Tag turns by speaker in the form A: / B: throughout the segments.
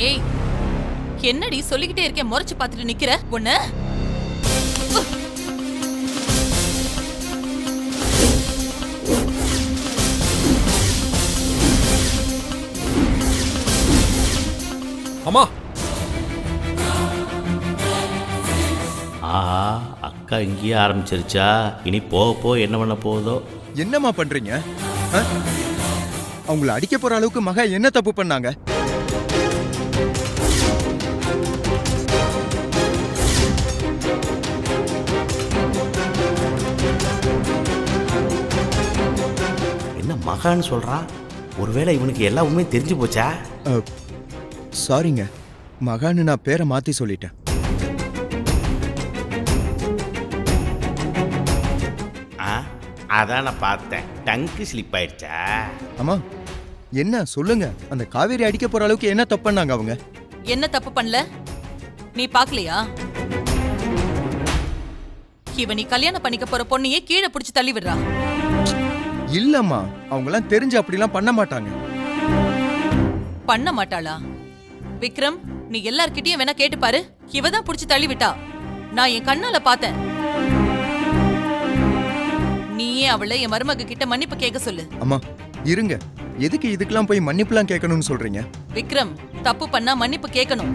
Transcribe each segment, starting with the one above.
A: ஏய், என்னடி சொல்லிக்கிட்டே இருக்கேன், முறைச்சு பார்த்துட்டு நிக்கிற ஒண்ணு.
B: அம்மா
C: ஆஹா, அக்கா இங்கேயே ஆரம்பிச்சிருச்சா? இனி போக போக என்ன பண்ண போகுதோ?
D: என்னம்மா பண்றீங்க? அவங்கள அடிக்க போற அளவுக்கு மகா என்ன தப்பு பண்ணாங்க?
C: என்ன மகான்னு சொல்றான்? ஒருவேளை இவனுக்கு எல்லா உண்மையும் தெரிஞ்சு போச்சா?
D: சாரிங்க, மகான்னு நான் பேரை மாத்தி சொல்லிட்டேன்.
C: அதான் நான் பார்த்தேன், டங்கு ஸ்லிப் ஆயிடுச்சா?
D: அம்மா என்ன சொல்லுங்க, அந்த காவேரி அடிக்க போற அளவுக்கு என்ன தப்பு பண்ணாங்க அவங்க?
A: என்ன தப்பு பண்ணல, நீ பாக்கலையா? இவ நீ கல்யாணம் பண்ணிக்க போற பொண்ணையே கீழே புடிச்சு தள்ளி விடுறா.
D: இல்லம்மா, அவங்கெல்லாம் தெரிஞ்சு அப்படிலாம் பண்ண மாட்டாங்க.
A: பண்ண மாட்டாளா? விக்ரம், நீ எல்லார்கிட்டயும் வேணா கேட்டு பாரு. இவதான் புடிச்சு தள்ளி விட்டா, நான் என் கண்ணால பார்த்தேன். நீயே அவளை என் மருமக கிட்ட மன்னிப்பு கேட்க சொல்லு.
D: அம்மா இருங்க, எதுக்கு இதுக்கெல்லாம் போய் மன்னிப்புலாம் கேட்கணும்னு சொல்றீங்க?
A: விக்ரம், தப்பு பண்ணா மன்னிப்பு கேட்கணும்.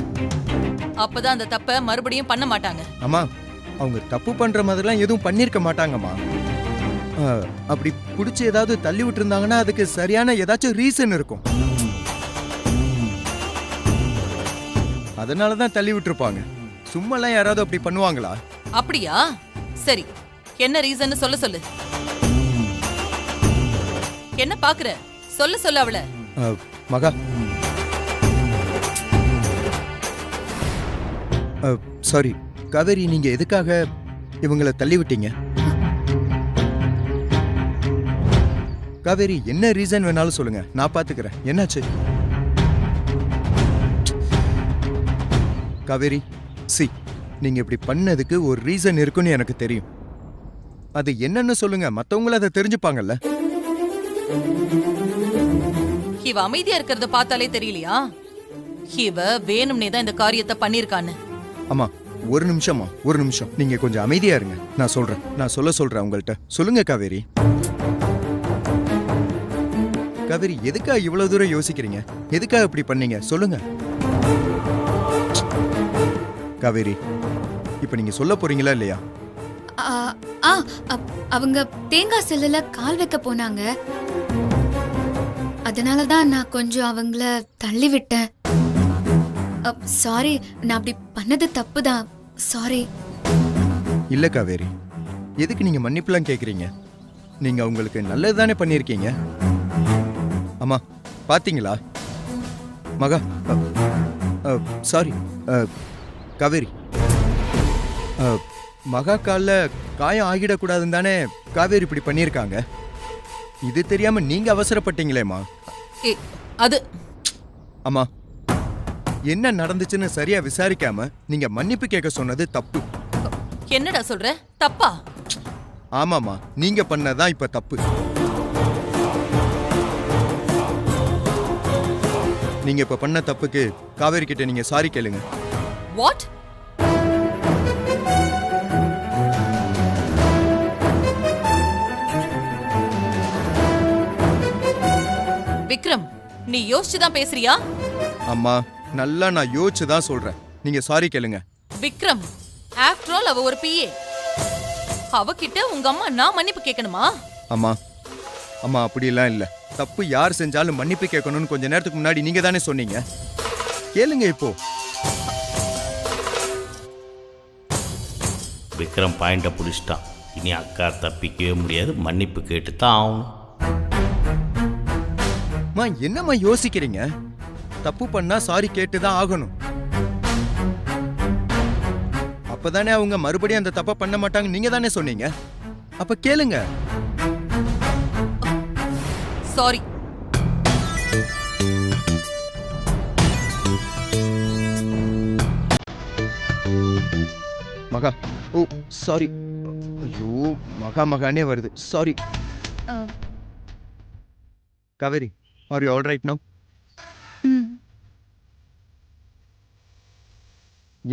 A: அப்பதான் அந்த தப்ப மறுபடியும் பண்ண மாட்டாங்க.
D: அம்மா, அவங்க தப்பு பண்ற மாதிரிலாம் எதுவும் பண்ணிருக்க மாட்டாங்கம்மா. அப்படி புடிச்சு ஏதாவது தள்ளி விட்டு இருந்தாங்கன்னா அதுக்கு சரியான ஏதாச்சும் ரீசன் இருக்கும். அதனாலதான் தள்ளி விட்டுருப்பாங்க. சும்மாலாம் யாராவது அப்படி பண்ணுவாங்களா?
A: அப்படியா? சரி, என்ன ரீசன் சொல்ல சொல்லு. என்ன பாக்குற? சொல்ல அவள.
D: மகா, சாரி காவேரி, நீங்க எதுக்காக இவங்களை தள்ளி விட்டீங்க? காவேரி, என்ன ரீசன் வேணாலும் சொல்லுங்க, நான் பாத்துக்கிறேன். என்னாச்சு காவேரி? நீங்க இப்படி பண்ணதுக்கு ஒரு ரீசன் இருக்குன்னு எனக்கு தெரியும். அது என்னன்னு சொல்லுங்க, மத்தவங்கள அதை தெரிஞ்சுப்பாங்கல்ல.
A: இவ அமைதியா இருக்கிறத பார்த்தாலே தெரியலையா? இவ வேணும்னே தான் இந்த காரியத்தை பண்ணிருக்கான்னு.
D: அம்மா ஒரு நிமிஷமா, ஒரு நிமிஷம், நீங்க கொஞ்சம் அமைதியா இருங்க. நான் சொல்றேன், நான் சொல்றேன் உங்கள்கிட்ட. சொல்லுங்க காவேரி. காவேரி, எதுக்கா இவ்வளவு தூரம் யோசிக்கிறீங்க? எதுக்கா இப்படி பண்ணீங்க சொல்லுங்க. காவேரி, இப்ப நீங்க சொல்ல போறீங்களா இல்லையா?
E: அவங்க தேங்காய் செல்லுல கால் வைக்க போனாங்க, அதனாலதான் நான் கொஞ்சம் அவங்கள தள்ளி விட்டேன். சாரி, நான் அப்படி பண்ணது தப்புதான். சாரி.
D: இல்ல காவேரி, எதுக்கு நீங்க மன்னிப்புலாம் கேக்குறீங்க? நீங்க அவங்களுக்கு நல்லதுதானே பண்ணிருக்கீங்க. அம்மா பாத்தீங்களா? மகா, சாரி காவேரி, மகா கால்ல காயம் ஆகிடக்கூடாதுன்னு தானே காவேரி இப்படி பண்ணியிருக்காங்க. இது தெரியாம நீங்க அவசரப்பட்டீங்களேம்மா.
A: அது
D: அம்மா, என்ன நடந்துச்சுன்னு சரியா விசாரிக்காம நீங்க மன்னிப்பு கேட்க சொன்னது தப்பு.
A: என்னடா சொல்ற? தப்பா?
D: ஆமாமா, நீங்க பண்ணதான் இப்ப தப்பு. நீங்க இப்ப பண்ண தப்புக்கு காவேரி கிட்ட நீங்க சாரி கேளுங்க.
A: வாட்? விக்ரம், நீ யோசிச்சுதான் பேசுறியா?
D: அம்மா, நல்லா நான் யோசிச்சுதான் சொல்றேன். நீங்க சாரி கேளுங்க.
A: விக்ரம், ஆஃப்டர் ஆல் அவ ஒரு பிஏ. அவகிட்ட உங்க அம்மா நான் மன்னிப்பு கேட்கணுமா?
D: அம்மா அம்மா அப்படிலாம் இல்ல. தப்பு யார் செஞ்சாலும் மன்னிப்பு கேட்கணும்னு கொஞ்ச நேரத்துக்கு முன்னாடி நீங்க தானே சொன்னீங்க. கேளுங்க இப்போ.
C: விக்ரம் பாயிண்ட புடிச்சிட்டான். இனி அக்கா தப்பிக்கவே முடியாது, மன்னிப்பு கேட்டுத்தான் ஆகணும்.
D: என்னம்மா யோசிக்கிறீங்க? தப்பு பண்ணா சாரி கேட்டுதான் ஆகணும். அப்பதானே அவங்க மறுபடியும் அந்த தப்ப பண்ண மாட்டாங்க நீங்க தானே சொன்னீங்க. அப்ப கேளுங்க.
A: சாரி.
D: மகா, ஓ சாரி. ஐயோ, மகானே வருது. Sorry. Kaveri, are you all right now?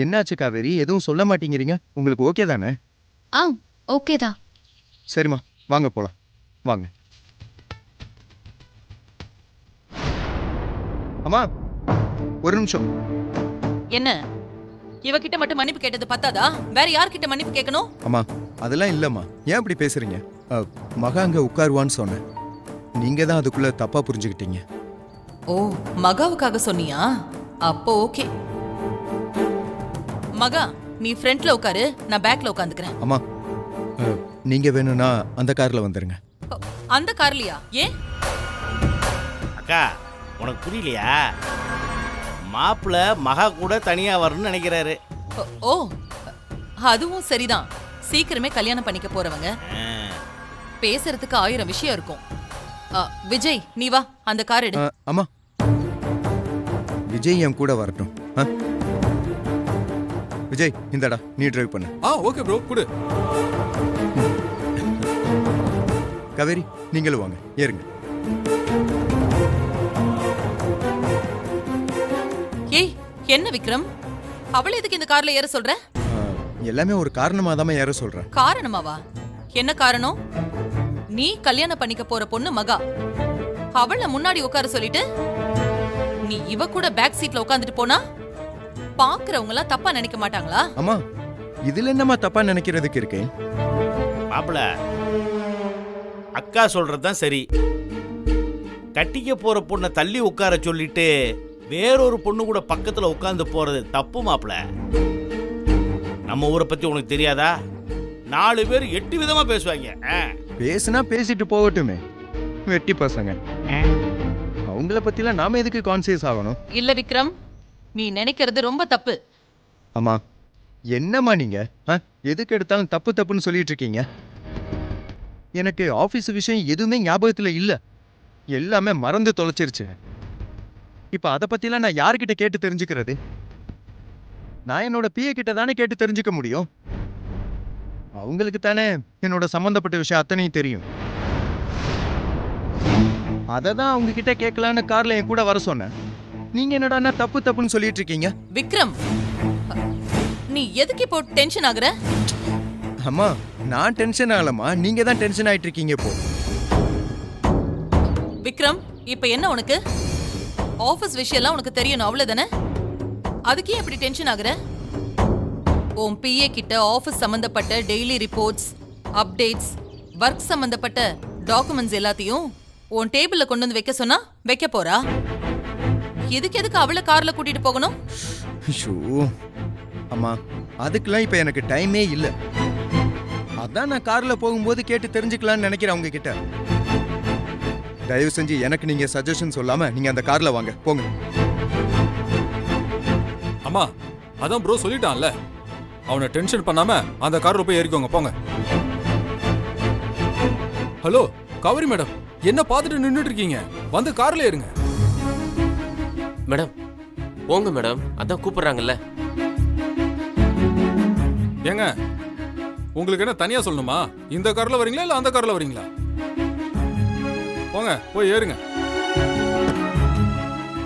D: என்னாச்சு காவேரி எதுவும் சொல்ல மாட்டேங்கிறீங்க உங்களுக்கு ஓகே தானே
E: ஆ ஓகே தான்.
D: சரிம்மா வாங்க போலாம் வாங்க. அம்மா ஒரு நிமிஷம்.
A: என்ன இவகிட்ட மட்டும் மன்னிப்பு கேட்டது பத்தாதா? வேற யார்கிட்ட மன்னிப்பு கேட்கணும்?
D: அம்மா அதெல்லாம் இல்லம்மா, ஏன் அப்படி பேசுறீங்க? மகா அங்க உட்காருவான்னு சொன்னேன், நீங்க தான் அதுக்குள்ள தப்பா புரிஞ்சுக்கிட்டீங்க.
A: ஓ, மகாவுக்காக சொன்னியா? அப்போ ஓகே. மகா, நீ ஃப்ரண்ட்ல உட்காரு, நான் பேக்ல உட்காந்துக்கிறேன்.
D: அம்மா நீங்க வேணும்னா அந்த கார்ல வந்துருங்க.
A: அந்த கார்லயா? ஏன்?
C: அக்கா உனக்கு புரியலையா? மாப்பிள்ள மகா கூட தனியா வரணும்னு நினைக்கிறாரு.
A: ஓ, அதுவும் சரிதான். சீக்கிரமே கல்யாணம் பண்ணிக்க போறவங்க பேசுறதுக்கு 1000 விஷயம் இருக்கும். விஜய் நீ வா, அந்த கார் எடு.
D: அம்மா விஜய் என் கூட வரட்டும். விஜய் இந்தடா நீ டிரைவ் பண்ணு.
B: ஓகே ப்ரோ, குடு.
D: காவேரி நீங்களும் வாங்க, ஏறுங்க.
A: ஏய் என்ன விக்ரம், அவளை எதுக்கு இந்த கார்ல ஏற சொல்ற?
D: எல்லாமே ஒரு காரணமா தான் ஏற சொல்றேன்.
A: காரணமாவா? என்ன காரணம்? நீ கல்யாணம் பண்ணிக்க போற பொண்ணு மகா, அவளை முன்னாடி உட்கார சொல்லிட்டு நீ இவ கூட பேக் சீட்ல உட்காந்துட்டு போனா பாக்குறவங்க எல்லாம் தப்பா நினைக்க மாட்டாங்களா?
D: அம்மா இதுல என்னம்மா தப்பா நினைக்கிறதுக்கு இருக்கேன்?
C: மாப்பிள்ள அக்கா சொல்றதுதான் சரி. கட்டிக்க போற பொண்ணை தள்ளி உட்கார சொல்லிட்டு வேறொரு பொண்ணு கூட பக்கத்துல உட்கார்ந்து போறது தப்பு மாப்பிள்ள. நம்ம ஊரை பத்தி உனக்கு தெரியாதா? 4 பேர் 8 விதமா பேசுவாங்க.
D: பேசுனா பேசிட்டு போகட்டுமே, வெட்டி பசங்க. அவங்கள பத்திலாம் நாம எதுக்கு கான்சியஸ் ஆகணும்?
A: இல்ல விக்ரம், நீ நினைக்கிறது ரொம்ப தப்பு.
D: அம்மா என்னம்மா நீங்க எதுக்கு எடுத்தாலும் தப்பு தப்புன்னு சொல்லிட்டு இருக்கீங்க? எனக்கு ஆபீஸ் விஷயம் எதுவுமே ஞாபகத்துல இல்ல, எல்லாமே மறந்து தொலைச்சிருச்சு. இப்ப அதை பத்திலாம் நான் யாருக்கிட்ட கேட்டு தெரிஞ்சுக்கிறது? நான் என்னோட பிஏ கிட்ட தானே கேட்டு தெரிஞ்சுக்க முடியும். அவங்களுக்கு தானே என்னோட சம்பந்தப்பட்ட விஷயம் அத்தனையும் தெரியும். அதை தான் அவங்க கிட்ட கேட்கலான்னு கார்ல என் கூட வர சொன்னேன். நீங்க என்னடா தப்பு தப்புன்னு சொல்லிட்டு இருக்கீங்க?
A: விக்ரம், நீ எதுக்கு இப்போ டென்ஷன் ஆகுற?
D: அம்மா நான் டென்ஷன் ஆகலம்மா, நீங்க தான் டென்ஷன் ஆயிட்டு இருக்கீங்க இப்போ.
A: விக்ரம், இப்ப என்ன உனக்கு? ஆபீஸ் விஷயம்லாம் உனக்கு தெரியணும் அவ்வளவுதானே? அதுக்கே எப்படி டென்ஷன் ஆகுற? உன் பிஏ கிட்ட ஆபீஸ் சம்பந்தப்பட்ட டெய்லி ரிப்போர்ட்ஸ், அப்டேட்ஸ், ஒர்க் சம்பந்தப்பட்ட டாக்குமெண்ட்ஸ் எல்லாத்தையும் உன் டேபிள்ல கொண்டு வந்து வைக்க சொன்னா வைக்க போறா? இதுக்கு எதுக்கு அவளை கார்ல கூட்டிட்டு போகணும்?
D: அம்மா அதுக்கெல்லாம் இப்ப எனக்கு டைமே இல்ல. அதான் நான் கார்ல போகும்போது கேட்டு தெரிஞ்சுக்கலாம்னு நினைக்கிறேன் அவங்க கிட்ட. தயவு செஞ்சு எனக்கு நீங்க சஜஷன் சொல்லாம நீங்க அந்த கார்ல வாங்க, போங்க.
B: அம்மா அதான் ப்ரோ சொல்லிட்டான்ல, அவனை டென்ஷன் பண்ணாம அந்த கார்ல போய் ஏறிக்கோங்க, போங்க. ஹலோ கௌரி மேடம், என்ன பார்த்துட்டு நின்னுட்டு இருக்கீங்க? வந்து கார்ல ஏறுங்க.
F: மேடம் போங்க மேடம், அதான் கூப்பிடுறாங்கல்ல.
B: ஏங்க உங்களுக்கு என்ன தனியா சொல்லணுமா? இந்த கார்ல வரீங்களா இல்ல அந்த கார்ல வரீங்களா? போங்க போய் ஏறுங்க.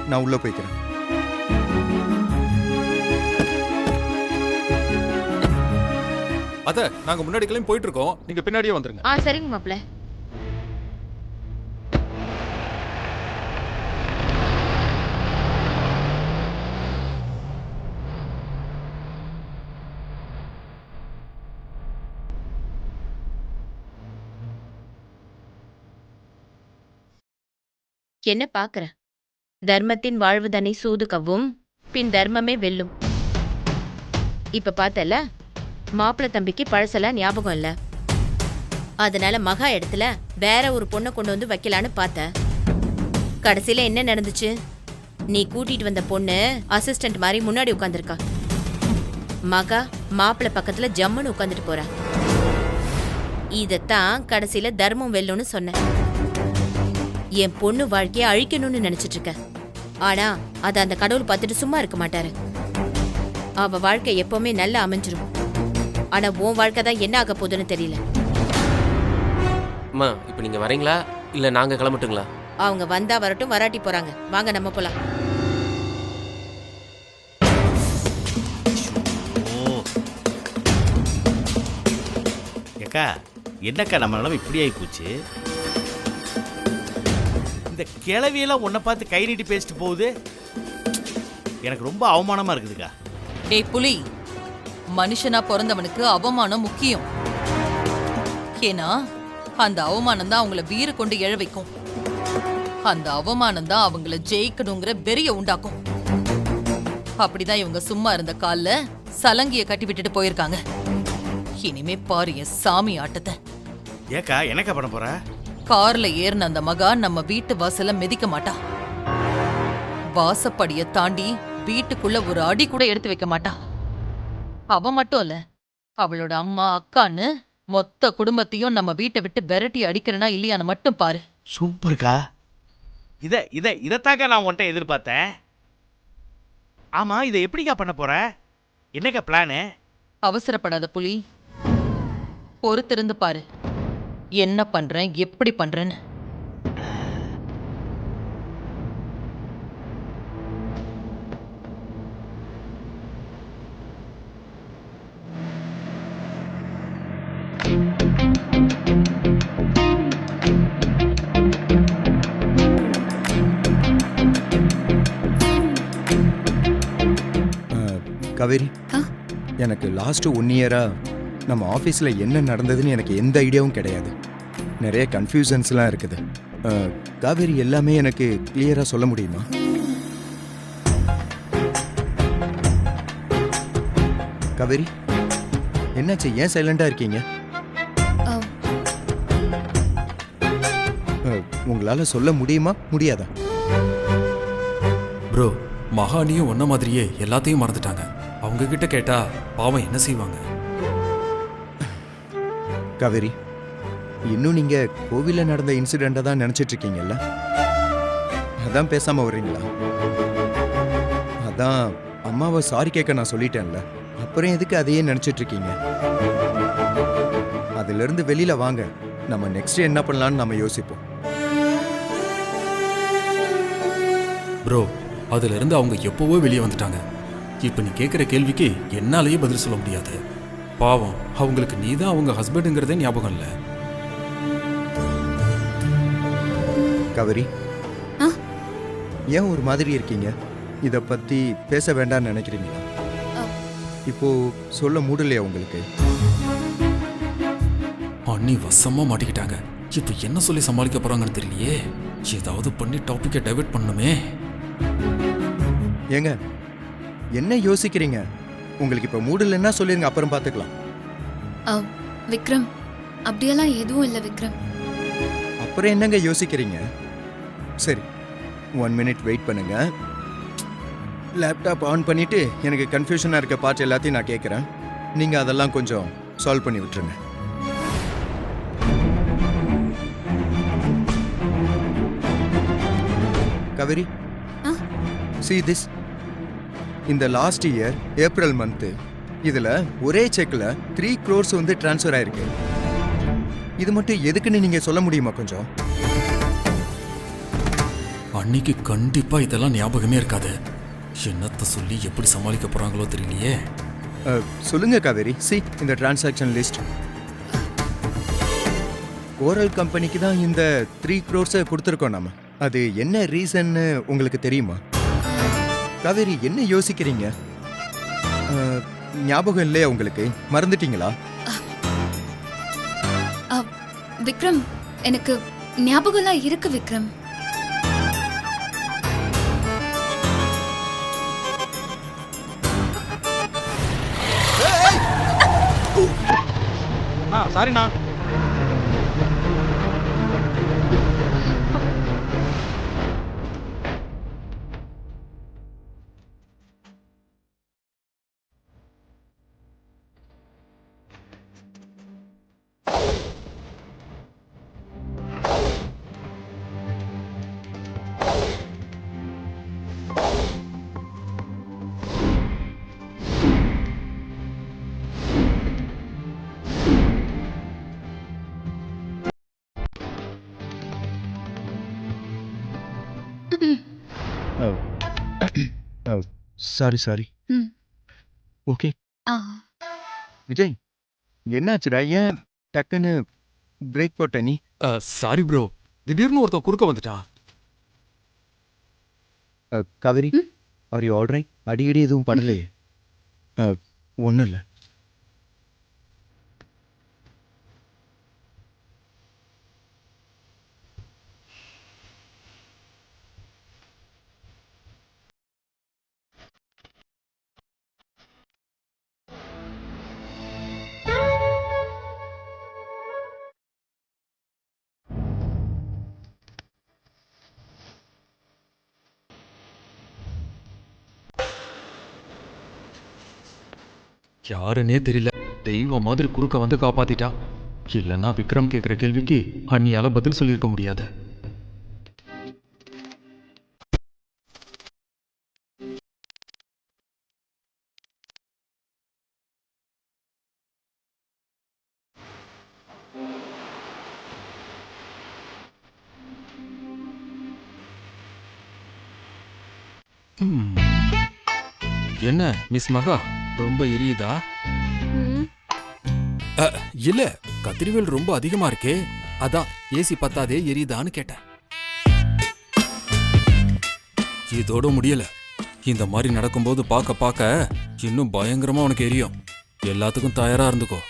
D: நான் உள்ள போய்க்கிறேன்.
B: அத நாங்க முன்னாடி கிளம்பி போயிட்டு இருக்கோம், நீங்க பின்னாடியே வந்துருங்க.
G: சரிங்க மாப்ள. என்ன பாக்குற? தர்மத்தின் வாழ்வுதனை சூது கவ்வும், பின் தர்மமே வெல்லும். இப்ப பார்த்தல, மாப்பிள்ள தம்பிக்கு பழசெல்லாம் ஞாபகம் இல்ல. அதனால மகா இடத்துல வேற ஒரு பொண்ணை கொண்டு வந்து வைக்கலான்னு பார்த்த. கடைசியில என்ன நடந்துச்சு? நீ கூட்டிட்டு வந்த பொண்ணு அசிஸ்டன்ட் மாதிரி முன்னாடி உட்கார்ந்துருக்கா. மகா மாப்பிள்ள பக்கத்துல ஜம்முன்னு உட்கார்ந்துட்டு போறா. இதத்தான் கடைசியில தர்மம் வெல்லும்னு சொன்னேன். என் பொண்ணு வாழ்க்கைய அழிக்கணும்னு நினைச்சிட்டு இருக்க. ஆனா அத அந்த கடவுள் பார்த்துட்டு சும்மா இருக்க மாட்டாரு. அவ வாழ்க்கை எப்பவுமே நல்லா அமைஞ்சிரும். ஆனா உன் வாழ்க்கை தான் என்ன ஆக போகுதுன்னு தெரியல.
F: அம்மா இப்போ நீங்க வரீங்களா இல்ல நாங்க கிளம்பட்டுங்களா?
G: அவங்க வந்தா வரட்டும், வராட்டி போறாங்க. வாங்க நம்ம போலாம்.
C: ஏக்கா என்னக்கா நம்ம நிலமை இப்படி ஆகி போச்சு? இந்த கிளவியெல்லாம் உன்னை பார்த்து கை நீட்டி பேசிட்டு போகுது. எனக்கு ரொம்ப அவமானமா இருக்குதுக்கா.
A: டேய் புலி, மனுஷனா பிறந்தவனுக்கு அவமானம் முக்கியம். ஏன்னா அந்த அவமானம் தான் அவங்கள வீறு கொண்டு எழ வைக்கும். அந்த அவமானம் தான் அவங்கள ஜெயிக்கணுங்கிற வெறிய உண்டாக்கும். அப்படிதான் இவங்க சும்மா இருந்த கால்ல சலங்கிய கட்டி விட்டுட்டு போயிருக்காங்க. இனிமே பாரு என் சாமி ஆட்டத்தை.
C: ஏக்கா என்னக்கா பண்ண போற?
A: கார்ல ஏறின அந்த மகா நம்ம வீட்டு வாசல்ல மிதிக்க மாட்டா. வாசப்படிய தாண்டி வீட்டுக்குள்ள ஒரு அடி கூட எடுத்து வைக்க மாட்டா. அவ மட்டும் இல்ல, அவளோட அம்மா அக்கான்னு மொத்த குடும்பத்தையும் நம்ம வீட்டை விட்டு விரட்டி அடிக்கிறனா இல்லையான்னு மட்டும் பாரு.
C: சூப்பர்க்கா. இதைத்தாக்கா நான் உன்கிட்ட எதிர்பார்த்தேன். ஆமா, இதை எப்படிக்கா பண்ண போற? என்னக்கா பிளானு?
A: அவசரப்படாத புலி, பொறுத்திருந்து பாரு என்ன பண்றேன் எப்படி பண்றேன்னு.
D: காவேரி,
E: ஆ?
D: எனக்கு லாஸ்ட் 1 இயரா நம்ம ஆஃபீஸில் என்ன நடந்ததுன்னு எனக்கு எந்த ஐடியாவும் கிடையாது. நிறைய கன்ஃபியூஷன்ஸ்லாம் இருக்குது. காவேரி, எல்லாமே எனக்கு கிளியராக சொல்ல முடியுமா? காவேரி, என்னாச்சு? ஏன் சைலண்டாக இருக்கீங்க? உங்களால் சொல்ல முடியுமா முடியாதா?
B: ப்ரோ, மகானியும் ஒன்ன மாதிரியே எல்லாத்தையும் மறந்துட்டாங்க. அவங்க கிட்ட கேட்டா பாவம் என்ன செய்வாங்க?
D: காவேரி, இன்னும் நீங்க கோவில்ல நடந்த இன்சிடென்ட்டை தான் நினைச்சிட்டு இருக்கீங்கல்ல? அதான் பேசாம வர்றீங்களா? அதான் அம்மாவை சாரி கேட்க நான் சொல்லிட்டேன்ல, அப்புறம் எதுக்கு அதையே நினைச்சிட்டு இருக்கீங்க? அதுல இருந்து வெளியில வாங்க. நம்ம நெக்ஸ்ட் என்ன பண்ணலாம்னு நம்ம யோசிப்போம்.
B: ப்ரோ, அதுல இருந்து அவங்க எப்போவோ வெளியே வந்துட்டாங்க. இப்ப நீ கேட்குற கேள்விக்கு என்னாலேயே பதில் சொல்ல முடியாது. பாவம், அவங்களுக்கு நீதான் அவங்க ஹஸ்பண்டுங்கிறதே ஞாபகம் இல்லை.
D: காவேரி,
E: ஆ?
D: ஏன் ஒரு மாதிரி இருக்கீங்க? இத பத்தி பேச வேண்டாம்னு நினைக்கிறீங்களா? இப்போ சொல்ல மூடலையா உங்களுக்கு?
B: அண்ணி வசமா மாட்டிக்கிட்டாங்க. இப்ப என்ன சொல்லி சமாளிக்க போறாங்கன்னு தெரியலையே. ஏதாவது பண்ணி டாபிக்கை டைவர்ட் பண்ணணுமே.
D: ஏங்க, என்ன யோசிக்கிறீங்க? உங்களுக்கு இப்ப மூடலைன்னா சொல்லிருங்க, அப்புறம் பார்த்துக்கலாம்.
E: விக்ரம், அப்படியெல்லாம் எதுவும் இல்லை விக்ரம்.
D: அப்புறம் என்னங்க யோசிக்கிறீங்க? சரி, 1 மினிட் வெயிட் பண்ணுங்க. லேப்டாப் ஆன் பண்ணிட்டு எனக்கு கன்ஃபியூஷனாக இருக்க பார்ட் எல்லாத்தையும் நான் கேட்குறேன். நீங்கள் அதெல்லாம் கொஞ்சம் சால்வ் பண்ணி விட்டுருங்க. காவேரி,
E: ஆ?
D: see this. இந்த லாஸ்ட் இயர் ஏப்ரல் மந்த்து இதில் ஒரே செக்கில் 3 crores வந்து ட்ரான்ஸ்ஃபர் ஆயிருக்கு. இது மட்டும் எதுக்குன்னு நீங்கள் சொல்ல முடியுமா கொஞ்சம்?
B: அன்னைக்கு கண்டிப்பா இதெல்லாம் ஞாபகமே இருக்காது. என்னத்த சொல்லி எப்படி சமாளிக்க போறாங்களோ தெரியலையே.
D: சொல்லுங்க காவேரி. இந்த டிரான்சாக்ஷன் லிஸ்ட் ஓரல் கம்பெனிக்கு தான் இந்த 3 crores கொடுத்துருக்கோம் நாம. அது என்ன ரீசன்னு உங்களுக்கு தெரியுமா? காவேரி, என்ன யோசிக்கிறீங்க? ஞாபகம் இல்லையா உங்களுக்கு? மறந்துட்டீங்களா?
E: விக்ரம், எனக்கு ஞாபகம்லாம் இருக்கு விக்ரம்.
C: சாரிண்ணா.
D: சாரி.
E: ம்.
D: ஓகே
E: ஆ.
D: விஜய், என்னாச்சுடா? ஏன் டக்குன்னு பிரேக் போட்ட நீ.
B: சாரி ப்ரோ, திடீர்னு ஒருத்தன் குறுக்க வந்துட்டான்.
D: Kaveri, are you alright? அடிக்கடி எதுவும் பண்ணலையே? ஒன்றும் இல்லை.
B: யாருன்னே தெரியல, தெய்வம் மாதிரி குறுக்க வந்து காப்பாத்திட்டா. இல்லைன்னா விக்ரம் கேட்குற கேள்விக்கு அண்ணியால பதில் சொல்லியிருக்க முடியாது. என்ன மிஸ் மகா, ரொம்ப எரியுதா? இல்ல, கத்திரிவேல் ரொம்ப அதிகமா இருக்கே, அதான் ஏசி பத்தாதே எரியுதான்னு கேட்டேன். இதோட முடியல, இந்த மாதிரி நடக்கும்போது பார்க்க பார்க்க இன்னும் பயங்கரமா உனக்கு எரியும். எல்லாத்துக்கும் தயாரா இருந்துக்கோ.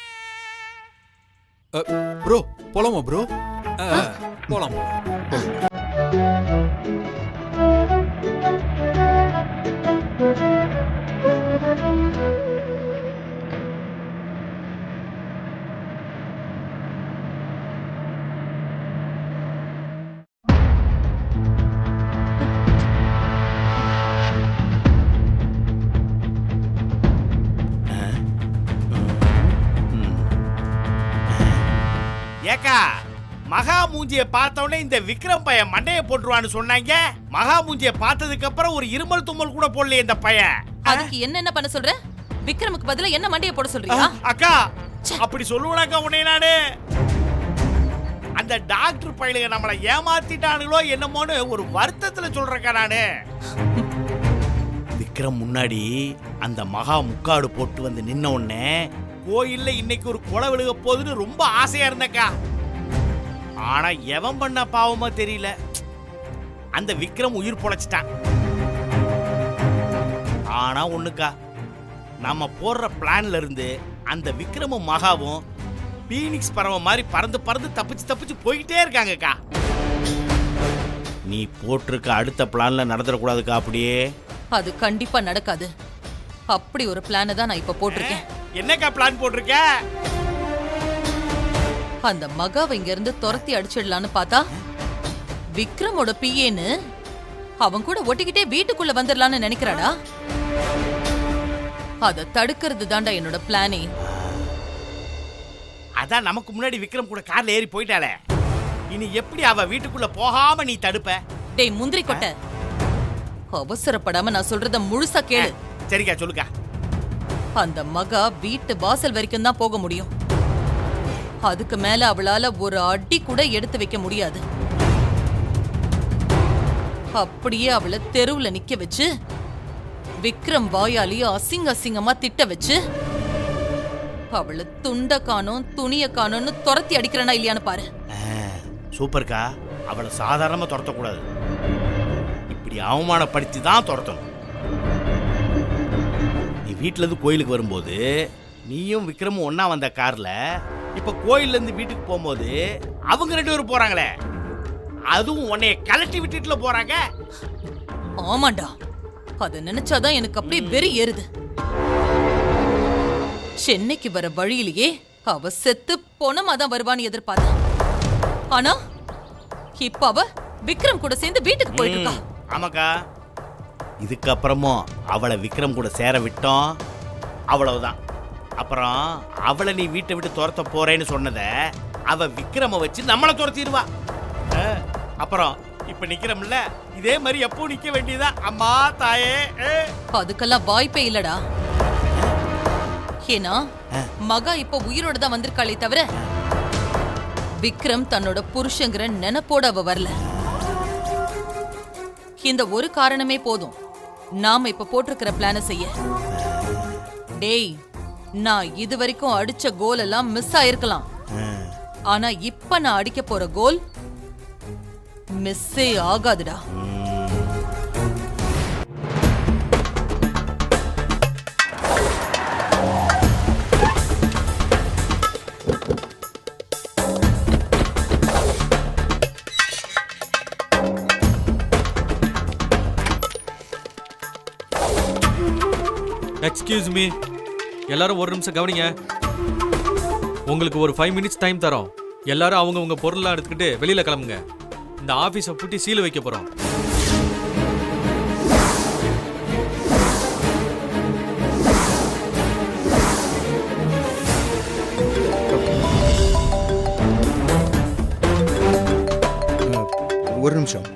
B: ப்ரோ போலாமா ப்ரோ? போலாம்.
C: ஏக்கா, மகா மூஞ்சிய பார்த்தவொடனே இந்த விக்ரம் பையன் மண்டைய போட்டுருவான்னு சொன்னாங்க. மகா மூஞ்சிய பார்த்ததுக்கு அப்புறம் ஒரு இருமல் தும்மல் கூட போடலையே இந்த பையன்.
A: அதுக்கு என்ன பண்ண சொல்ற? விக்ரமுக்கு பதிலா என்ன மண்டைய போட சொல்றியா?
C: அக்கா, அப்படி சொல்லுவானாக்கா உன்னை நானு. அந்த டாக்டர் பையலுங்க நம்மளை ஏமாத்திட்டானுங்களோ என்னமோன்னு ஒரு வருத்தத்துல சொல்றேக்கா நானு. விக்ரம் முன்னாடி அந்த மகா முக்காடு போட்டு வந்து நின்ன உடனே கோயில்ல இன்னைக்கு ஒரு கொலை விழுக போகுதுன்னு ரொம்ப ஆசையா இருந்தக்கா. ஆனா எவன் பண்ண பாவமா தெரியல, அந்த விக்ரம் உயிர் பொழைச்சிட்டான். ஆனா ஒண்ணுக்கா, நம்ம போடுற பிளான்ல இருந்து அந்த விக்ரமும் மகாவும் பீனிக்ஸ் பறவை மாதிரி பறந்து பறந்து தப்பிச்சு போயிட்டே இருக்காங்கக்கா. நீ போட்டிருக்க அடுத்த பிளான்ல நடந்துடக்கூடாதுக்கா. அப்படியே
A: அது கண்டிப்பா நடக்காது. அப்படி ஒரு பிளானை தான் நான் இப்ப போட்டிருக்கேன்.
C: என்னக்கா பிளான் போட்டிருக்க?
A: அந்த மகாவை இங்க இருந்து துரத்தி அடிச்சிடலான்னு பார்த்தா விக்ரமோட பிஏன்னு அவன் கூட ஒட்டிக்கிட்டே வீட்டுக்குள்ள வந்துடலான்னு நினைக்கிறாடா. அத தடுக்கிறது தாண்டா என்னோட பிளானே.
C: அதான் நமக்கு முன்னாடி விக்ரம் கூட கார்ல ஏறி போயிட்டாளே, இனி எப்படி அவ வீட்டுக்குள்ள போகாம நீ தடுப்ப?
A: டேய் முந்திரி கொட்டை, அவசரப்படாம நான் சொல்றத முழுசா கேளு.
C: சரிக்கா, சொல்லுக்கா.
A: அந்த மகா வீட்டு வாசல் வரைக்கும் தான் போக முடியும். அதுக்கு மேல அவளால ஒரு அடி கூட எடுத்து வைக்க முடியாது. அப்படியே அவளை தெருவுல நிக்க வச்சு விக்ரம் வாயாலேயே அசிங்கமா திட்ட வச்சு அவளை துண்ட காணோம் துணிய காணோம்னு துரத்தி அடிக்கிறனா இல்லையான்னு பாரு.
C: சூப்பர்க்கா. அவளை சாதாரணமா துரத்தக்கூடாது, இப்படி அவமானப்படுத்தி தான் துரத்தணும். நீ வீட்டுல இருந்து கோயிலுக்கு வரும்போது நீயும் விக்ரமும் ஒன்னா வந்த கார்ல இப்ப கோயில்ல இருந்து வீட்டுக்கு போகும்போது அவங்க 2 பேரும் போறாங்களே, அதுவும் உன்னைய கலட்டி விட்டுட்டுல போறாங்க.
A: ஆமாண்டா, அத நினைச்சாதான் எனக்கு அப்படியே வெறி ஏறுது. சென்னைக்கு வர வழியிலேயே அவ செத்து பொணமாதான் வருவான்னு எதிர்பார்த்தா. ஆனா இப்ப அவ விக்ரம் கூட சேர்ந்து வீட்டுக்கு போயிட்டு இருக்கா.
C: ஆமாக்கா, இதுக்கப்புறமும் அவளை விக்ரம் கூட சேர விட்டோம், அவ்வளவுதான். அப்புறம் அவளை நீ வீட்டை விட்டு துரத்த போறேன்னு சொன்னத அவ விக்ரம வச்சு நம்மளை துரத்திடுவா. அப்புறம் இப்ப நிக்கிறோம்ல, இதே மாதிரி எப்போ நிக்க வேண்டியதா? அம்மா தாயே,
A: அதுக்கெல்லாம் வாய்ப்பே இல்லடா. ஏன்னா மகா இப்ப உயிரோட தான் வந்திருக்காளே தவிர விக்ரம் தன்னோட புருஷங்கிற நினைப்போட அவ வரல. இந்த ஒரு காரணமே போதும் நாம இப்ப போட்டிருக்கிற பிளான செய்ய. டேய், நான் இது வரைக்கும் அடிச்ச கோல் எல்லாம் மிஸ் ஆயிருக்கலாம், ஆனா இப்ப நான் அடிக்க போற கோல் மிஸ்ஸே ஆகாதுடா.
H: எக்ஸ்கியூஸ் மீ, எல்லாரும் ஒரு நிமிஷம் கவனிங்க. உங்களுக்கு ஒரு 5 மினிட்ஸ் டைம் தரோம். எல்லாரும் அவங்கவுங்க பொருள்லாம் எடுத்துக்கிட்டு வெளியில கிளம்புங்க. இந்த ஆபீஸை பூட்டி சீல் வைக்க போறோம்.
D: ஒரு நிமிஷம்.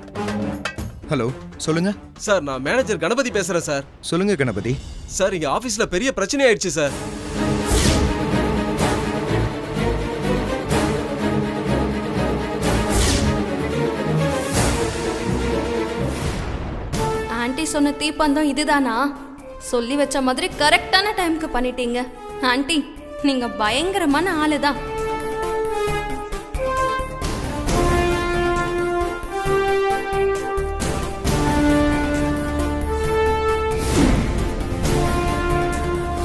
D: ஹலோ, சொல்லுங்க.
I: சார், நான் மேனேஜர் கணபதி பேசுறேன் சார்.
D: சொல்லுங்க கணபதி.
I: சார், இங்க ஆபீஸ்ல பெரிய பிரச்சனை ஆயிடுச்சு சார்.
J: ஆன்ட்டி சொன்ன தீப்பந்தம் இதுதானா? சொல்லி வச்ச மாதிரி கரெக்டான டைம்க்கு பண்ணிட்டீங்க. ஆன்ட்டி, நீங்க பயங்கரமான ஆளு தான்.